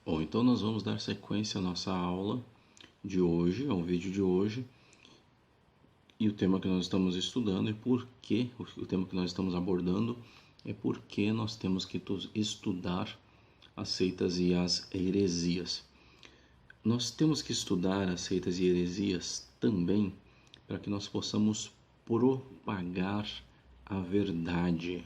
Bom, então nós vamos dar sequência à nossa aula de hoje, ao vídeo de hoje. E o tema que nós estamos estudando o tema que nós estamos abordando é por que nós temos que estudar as seitas e as heresias. Nós temos que estudar as seitas e heresias também para que nós possamos propagar a verdade.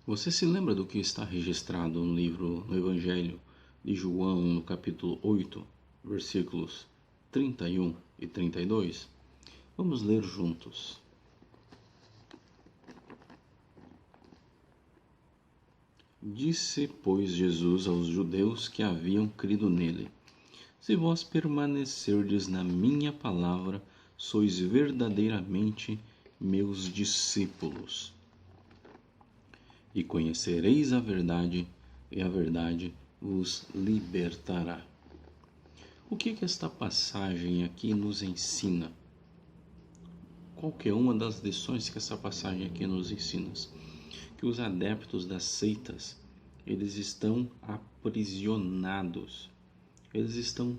Você se lembra do que está registrado no Evangelho de João, no capítulo 8, versículos 31 e 32? Vamos ler juntos. Disse, pois, Jesus aos judeus que haviam crido nele: Se vós permanecerdes na minha palavra, sois verdadeiramente meus discípulos. E conhecereis a verdade, e a verdade vos libertará. O que esta passagem aqui nos ensina? Qualquer uma das lições que essa passagem aqui nos ensina? Que os adeptos das seitas, eles estão aprisionados, eles estão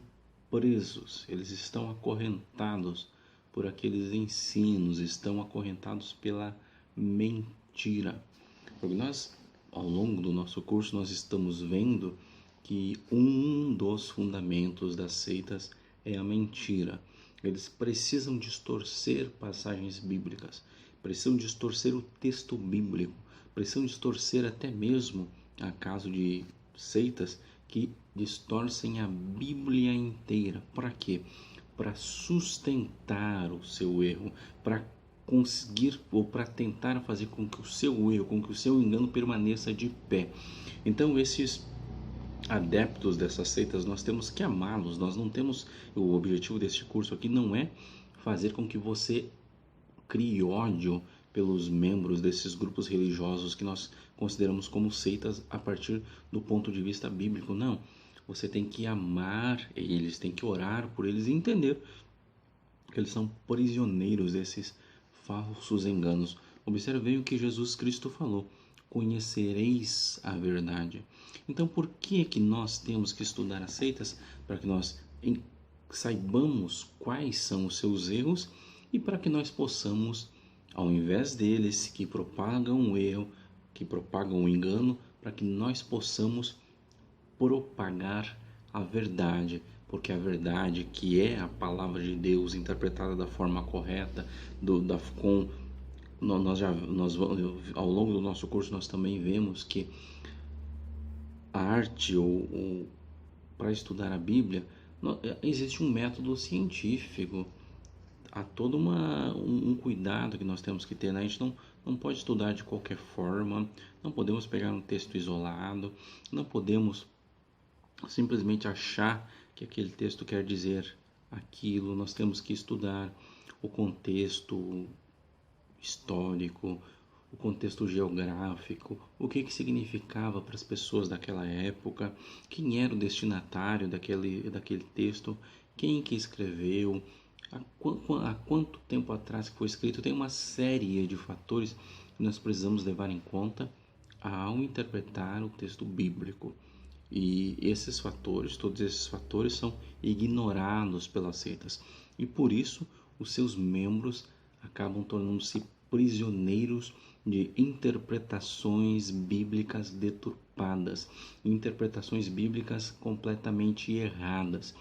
presos, eles estão acorrentados por aqueles ensinos, estão acorrentados pela mentira. Porque nós, ao longo do nosso curso, nós estamos vendo que um dos fundamentos das seitas é a mentira. Eles precisam distorcer passagens bíblicas, precisam distorcer o texto bíblico, precisam distorcer até mesmo, a caso de seitas que distorcem a Bíblia inteira. Para quê? Para sustentar o seu erro, para conseguir ou para tentar fazer com que o seu erro, com que o seu engano permaneça de pé. Então esses adeptos dessas seitas, nós temos que amá-los. Nós não temos, o objetivo deste curso aqui não é fazer com que você crie ódio pelos membros desses grupos religiosos que nós consideramos como seitas a partir do ponto de vista bíblico. Não, você tem que amar eles, tem que orar por eles e entender que eles são prisioneiros desses falsos enganos. Observem o que Jesus Cristo falou: conhecereis a verdade. Então, por que nós temos que estudar as seitas? Para que nós saibamos quais são os seus erros e para que nós possamos, ao invés deles que propagam o erro, que propagam o engano, para que nós possamos propagar a verdade, porque a verdade, que é a palavra de Deus interpretada da forma correta, ao longo do nosso curso nós também vemos que a arte ou para estudar a Bíblia existe um método científico. Há todo um cuidado que nós temos que ter, né? A gente não pode estudar de qualquer forma, não podemos pegar um texto isolado, não podemos simplesmente achar que aquele texto quer dizer aquilo. Nós temos que estudar o contexto histórico, o contexto geográfico, o que significava para as pessoas daquela época, quem era o destinatário daquele texto, quem que escreveu, há quanto tempo atrás que foi escrito. Tem uma série de fatores que nós precisamos levar em conta ao interpretar o texto bíblico. E todos esses fatores são ignorados pelas seitas. E por isso, os seus membros acabam tornando-se prisioneiros de interpretações bíblicas deturpadas, interpretações bíblicas completamente erradas,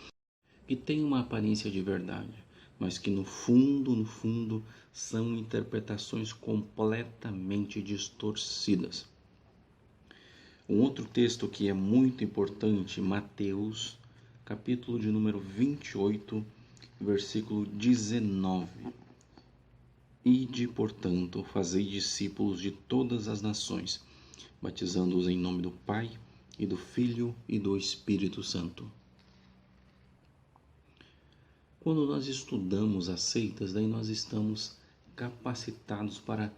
que têm uma aparência de verdade, mas que no fundo, são interpretações completamente distorcidas. Um outro texto que é muito importante, Mateus, capítulo de número 28, versículo 19. Ide, portanto, fazei discípulos de todas as nações, batizando-os em nome do Pai, e do Filho e do Espírito Santo. Quando nós estudamos as seitas, daí nós estamos capacitados para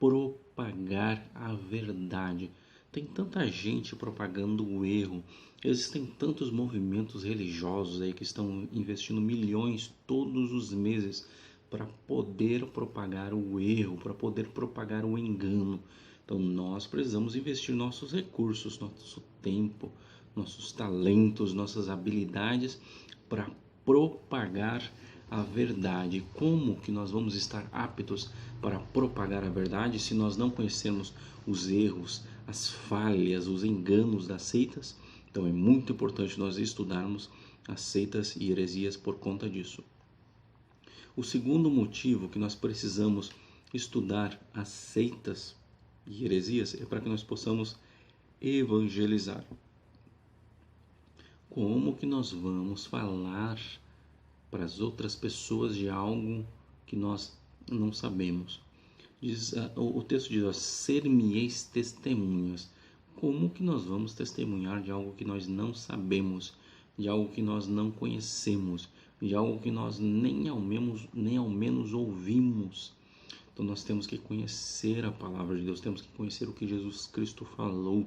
propagar a verdade. Tem tanta gente propagando o erro, existem tantos movimentos religiosos aí que estão investindo milhões todos os meses para poder propagar o erro, para poder propagar o engano. Então nós precisamos investir nossos recursos, nosso tempo, nossos talentos, nossas habilidades para propagar a verdade. Como que nós vamos estar aptos para propagar a verdade se nós não conhecermos os erros, as falhas, os enganos das seitas? Então é muito importante nós estudarmos as seitas e heresias por conta disso. O segundo motivo que nós precisamos estudar as seitas e heresias é para que nós possamos evangelizar. Como que nós vamos falar para as outras pessoas de algo que nós não sabemos? O texto diz, ser-me-eis testemunhas. Como que nós vamos testemunhar de algo que nós não sabemos, de algo que nós não conhecemos, de algo que nós nem ao menos ouvimos? Então nós temos que conhecer a palavra de Deus, temos que conhecer o que Jesus Cristo falou,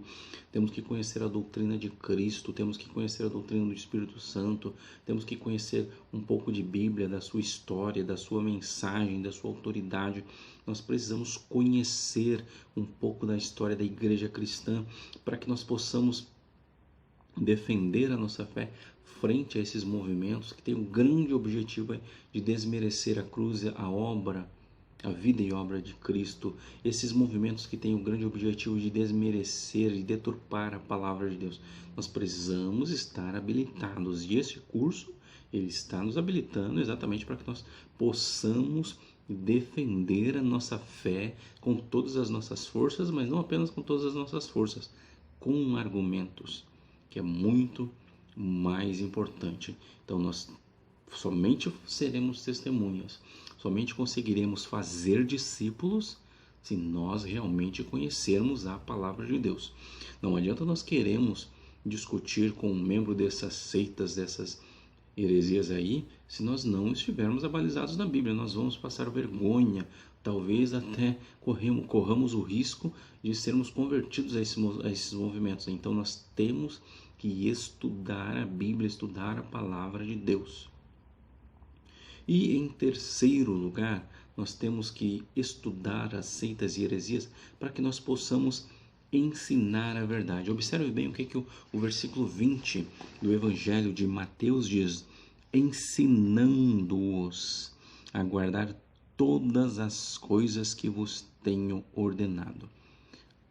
temos que conhecer a doutrina de Cristo, temos que conhecer a doutrina do Espírito Santo, temos que conhecer um pouco de Bíblia, da sua história, da sua mensagem, da sua autoridade. Nós precisamos conhecer um pouco da história da igreja cristã para que nós possamos defender a nossa fé frente a esses movimentos que têm o grande objetivo de desmerecer a cruz, a obra, a vida e obra de Cristo. Esses movimentos que têm o grande objetivo de desmerecer e deturpar a palavra de Deus. Nós precisamos estar habilitados e esse curso ele está nos habilitando exatamente para que nós possamos defender a nossa fé com todas as nossas forças, mas não apenas com todas as nossas forças, com argumentos, que é muito mais importante. Então nós somente seremos testemunhas, somente conseguiremos fazer discípulos se nós realmente conhecermos a palavra de Deus. Não adianta nós queremos discutir com um membro dessas seitas, dessas heresias aí, se nós não estivermos abalizados na Bíblia. Nós vamos passar vergonha, talvez até corramos o risco de sermos convertidos a esses movimentos. Então nós temos que estudar a Bíblia, estudar a palavra de Deus. E em terceiro lugar, nós temos que estudar as seitas e heresias para que nós possamos ensinar a verdade. Observe bem o que o versículo 20 do Evangelho de Mateus diz: ensinando-os a guardar todas as coisas que vos tenho ordenado.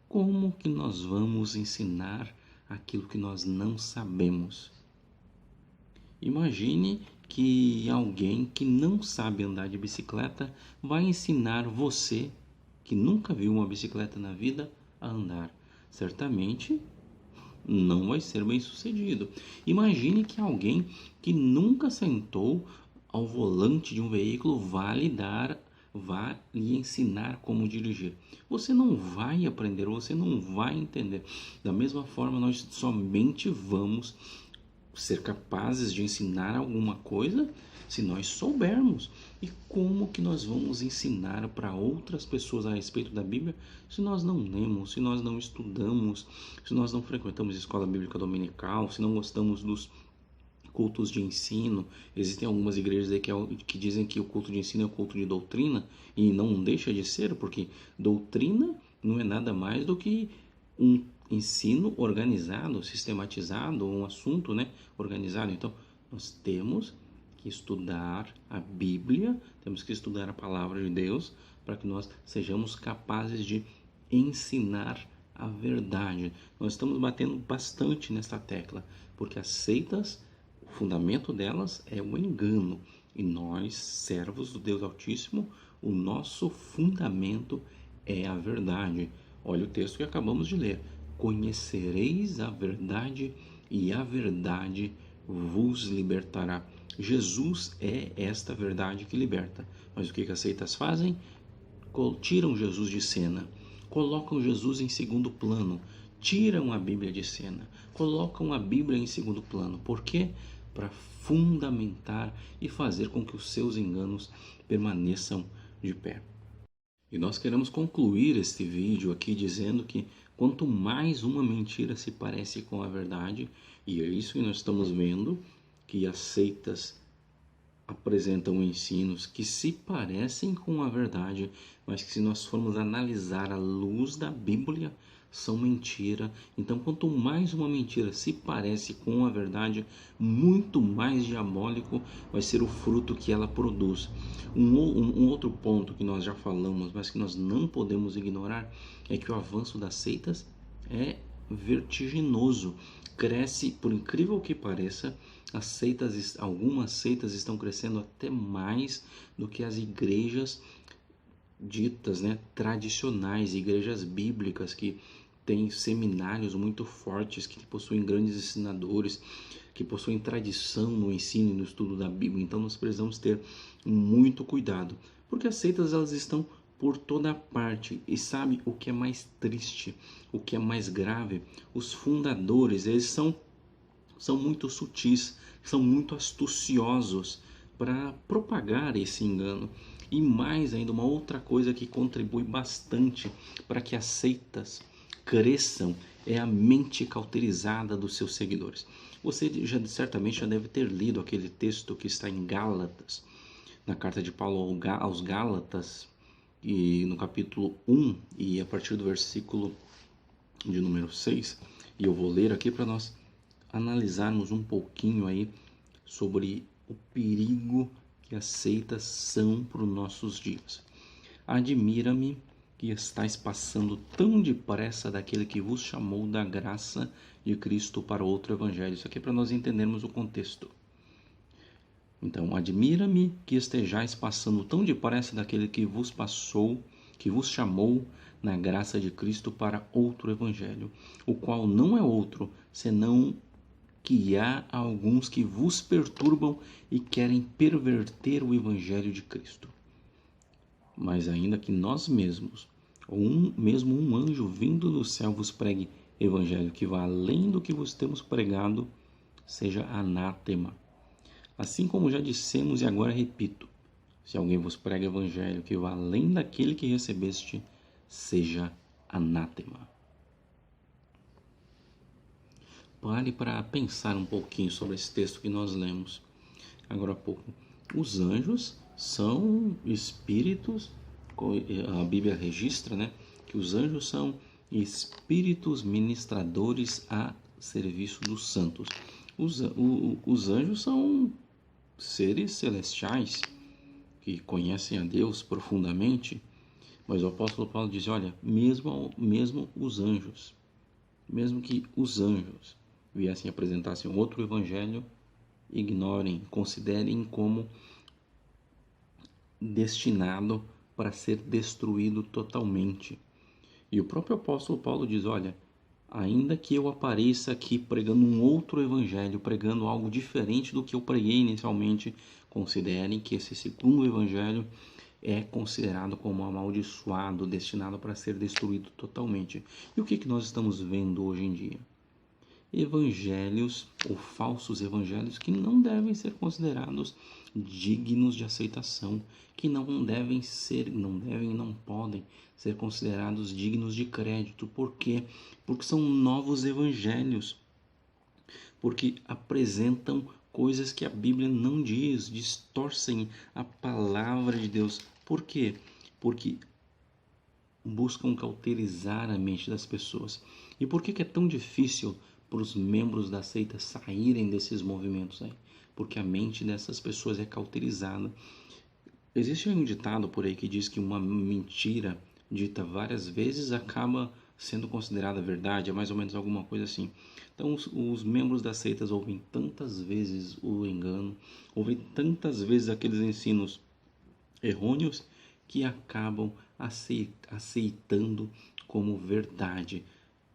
Como que nós vamos ensinar aquilo que nós não sabemos? Imagine que alguém que não sabe andar de bicicleta vai ensinar você, que nunca viu uma bicicleta na vida, a andar. Certamente não vai ser bem sucedido. Imagine que alguém que nunca sentou ao volante de um veículo vá lhe ensinar como dirigir. Você não vai aprender, você não vai entender. Da mesma forma, nós somente vamos ser capazes de ensinar alguma coisa se nós soubermos. E como que nós vamos ensinar para outras pessoas a respeito da Bíblia se nós não lemos, se nós não estudamos, se nós não frequentamos escola bíblica dominical, se não gostamos dos cultos de ensino? Existem algumas igrejas aí que dizem que o culto de ensino é o culto de doutrina, e não deixa de ser, porque doutrina não é nada mais do que um ensino organizado, sistematizado, um assunto, organizado. Então, nós temos que estudar a Bíblia, temos que estudar a palavra de Deus para que nós sejamos capazes de ensinar a verdade. Nós estamos batendo bastante nesta tecla, porque as seitas, o fundamento delas é o engano, e nós, servos do Deus Altíssimo, o nosso fundamento é a verdade. Olha o texto que acabamos de ler: conhecereis a verdade e a verdade vos libertará. Jesus é esta verdade que liberta. Mas o que as seitas fazem? Tiram Jesus de cena, colocam Jesus em segundo plano, tiram a Bíblia de cena, colocam a Bíblia em segundo plano. Por quê? Para fundamentar e fazer com que os seus enganos permaneçam de pé. E nós queremos concluir este vídeo aqui dizendo que quanto mais uma mentira se parece com a verdade, e é isso que nós estamos vendo, que as seitas apresentam ensinos que se parecem com a verdade, mas que se nós formos analisar à luz da Bíblia, são mentira. Então, quanto mais uma mentira se parece com a verdade, muito mais diabólico vai ser o fruto que ela produz. Um outro ponto que nós já falamos, mas que nós não podemos ignorar, é que o avanço das seitas é vertiginoso. Cresce, por incrível que pareça, algumas seitas estão crescendo até mais do que as igrejas ditas, né, tradicionais, igrejas bíblicas que têm seminários muito fortes, que possuem grandes ensinadores, que possuem tradição no ensino e no estudo da Bíblia. Então nós precisamos ter muito cuidado, porque as seitas elas estão por toda parte. E sabe o que é mais triste, o que é mais grave? Os fundadores, eles são muito sutis, são muito astuciosos para propagar esse engano. E mais ainda, uma outra coisa que contribui bastante para que as seitas cresçam é a mente cauterizada dos seus seguidores. Você certamente já deve ter lido aquele texto que está em Gálatas, na carta de Paulo aos Gálatas, e no capítulo 1 e a partir do versículo de número 6, e eu vou ler aqui para nós analisarmos um pouquinho aí sobre o perigo que as seitas são para os nossos dias. Admira-me que estáis passando tão depressa daquele que vos chamou da graça de Cristo para outro evangelho. Isso aqui é para nós entendermos o contexto. Então, admira-me que estejais passando tão depressa daquele que vos chamou na graça de Cristo para outro evangelho, o qual não é outro, senão que há alguns que vos perturbam e querem perverter o evangelho de Cristo. Mas ainda que nós mesmos, ou mesmo um anjo vindo do céu vos pregue evangelho que vá além do que vos temos pregado, seja anátema. Assim como já dissemos e agora repito, se alguém vos prega evangelho que vá além daquele que recebeste, seja anátema. Pare para pensar um pouquinho sobre esse texto que nós lemos agora há pouco. Os anjos são espíritos, a Bíblia registra, né, que os anjos são espíritos ministradores a serviço dos santos. Os anjos são seres celestiais que conhecem a Deus profundamente, mas o apóstolo Paulo diz, olha, mesmo os anjos, mesmo que os anjos viessem apresentassem outro evangelho, ignorem, considerem como destinado para ser destruído totalmente. E o próprio apóstolo Paulo diz, olha, ainda que eu apareça aqui pregando um outro evangelho, pregando algo diferente do que eu preguei inicialmente, considerem que esse segundo evangelho é considerado como amaldiçoado, destinado para ser destruído totalmente. E o que nós estamos vendo hoje em dia? Evangelhos ou falsos evangelhos que não devem ser considerados dignos de aceitação, que não podem ser considerados dignos de crédito. Por quê? Porque são novos evangelhos, porque apresentam coisas que a Bíblia não diz, distorcem a palavra de Deus. Por quê? Porque buscam cauterizar a mente das pessoas. E por que é tão difícil para os membros da seita saírem desses movimentos aí? Porque a mente dessas pessoas é cauterizada. Existe um ditado por aí que diz que uma mentira dita várias vezes acaba sendo considerada verdade, é mais ou menos alguma coisa assim. Então os membros das seitas ouvem tantas vezes o engano, ouvem tantas vezes aqueles ensinos errôneos que acabam aceitando como verdade.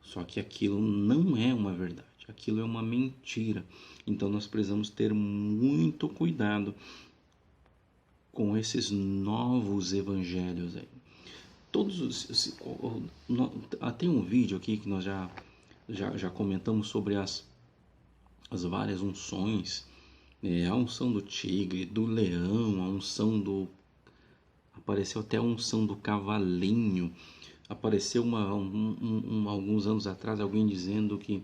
Só que aquilo não é uma verdade, aquilo é uma mentira. Então nós precisamos ter muito cuidado com esses novos evangelhos aí. Tem um vídeo aqui que nós já comentamos sobre as várias unções, a unção do tigre, do leão, a unção do... Apareceu até a unção do cavalinho. Apareceu alguns anos atrás alguém dizendo que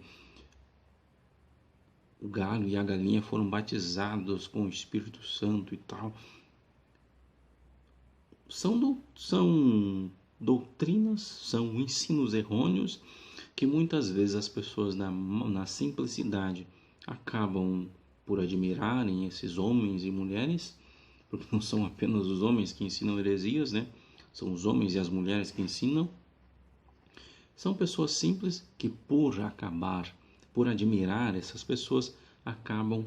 o galho e a galinha foram batizados com o Espírito Santo e tal. São doutrinas, são ensinos errôneos que muitas vezes as pessoas na simplicidade acabam por admirarem esses homens e mulheres, porque não são apenas os homens que ensinam heresias, né? São os homens e as mulheres que ensinam. São pessoas simples que por admirar essas pessoas, acabam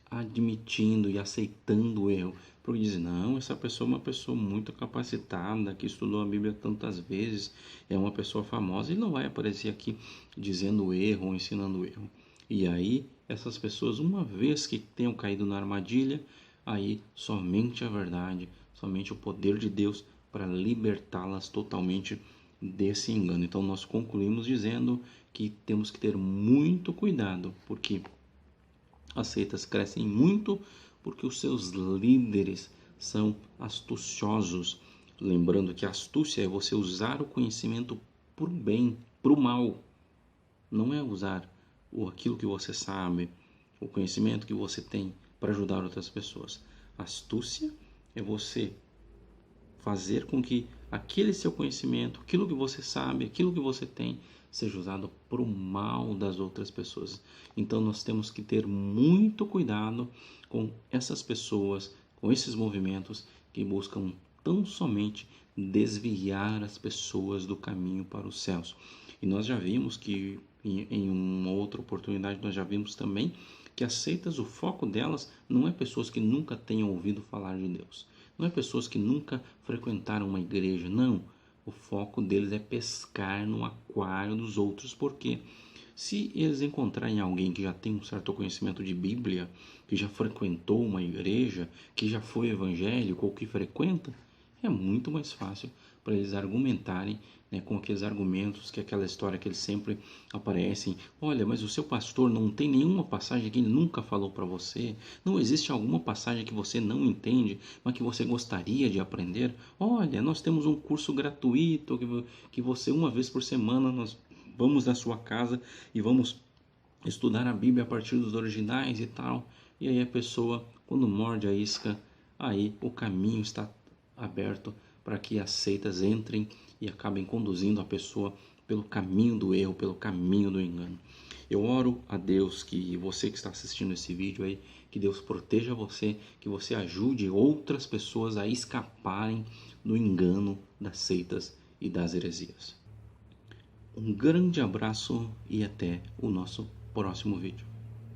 admitindo e aceitando o erro. Porque dizem, não, essa pessoa é uma pessoa muito capacitada, que estudou a Bíblia tantas vezes, é uma pessoa famosa, e não vai aparecer aqui dizendo o erro ou ensinando o erro. E aí, essas pessoas, uma vez que tenham caído na armadilha, aí somente a verdade, somente o poder de Deus para libertá-las totalmente desse engano. Então, nós concluímos dizendo que temos que ter muito cuidado, porque as seitas crescem muito porque os seus líderes são astuciosos. Lembrando que a astúcia é você usar o conhecimento para o bem, para o mal. Não é usar aquilo que você sabe, o conhecimento que você tem para ajudar outras pessoas. A astúcia é você fazer com que aquele seu conhecimento, aquilo que você sabe, aquilo que você tem, seja usado para o mal das outras pessoas. Então nós temos que ter muito cuidado com essas pessoas, com esses movimentos que buscam tão somente desviar as pessoas do caminho para os céus. E nós já vimos que em uma outra oportunidade nós já vimos também que as seitas, o foco delas não é pessoas que nunca tenham ouvido falar de Deus. Não é pessoas que nunca frequentaram uma igreja, não. O foco deles é pescar no aquário dos outros, porque se eles encontrarem alguém que já tem um certo conhecimento de Bíblia, que já frequentou uma igreja, que já foi evangélico ou que frequenta, é muito mais fácil para eles argumentarem, né, com aqueles argumentos, que aquela história que eles sempre aparecem. Olha, mas o seu pastor não tem nenhuma passagem que ele nunca falou para você? Não existe alguma passagem que você não entende, mas que você gostaria de aprender? Olha, nós temos um curso gratuito que você, uma vez por semana, nós vamos na sua casa e vamos estudar a Bíblia a partir dos originais e tal. E aí a pessoa, quando morde a isca, aí o caminho está aberto para que as seitas entrem e acabem conduzindo a pessoa pelo caminho do erro, pelo caminho do engano. Eu oro a Deus que você que está assistindo esse vídeo aí, que Deus proteja você, que você ajude outras pessoas a escaparem do engano das seitas e das heresias. Um grande abraço e até o nosso próximo vídeo.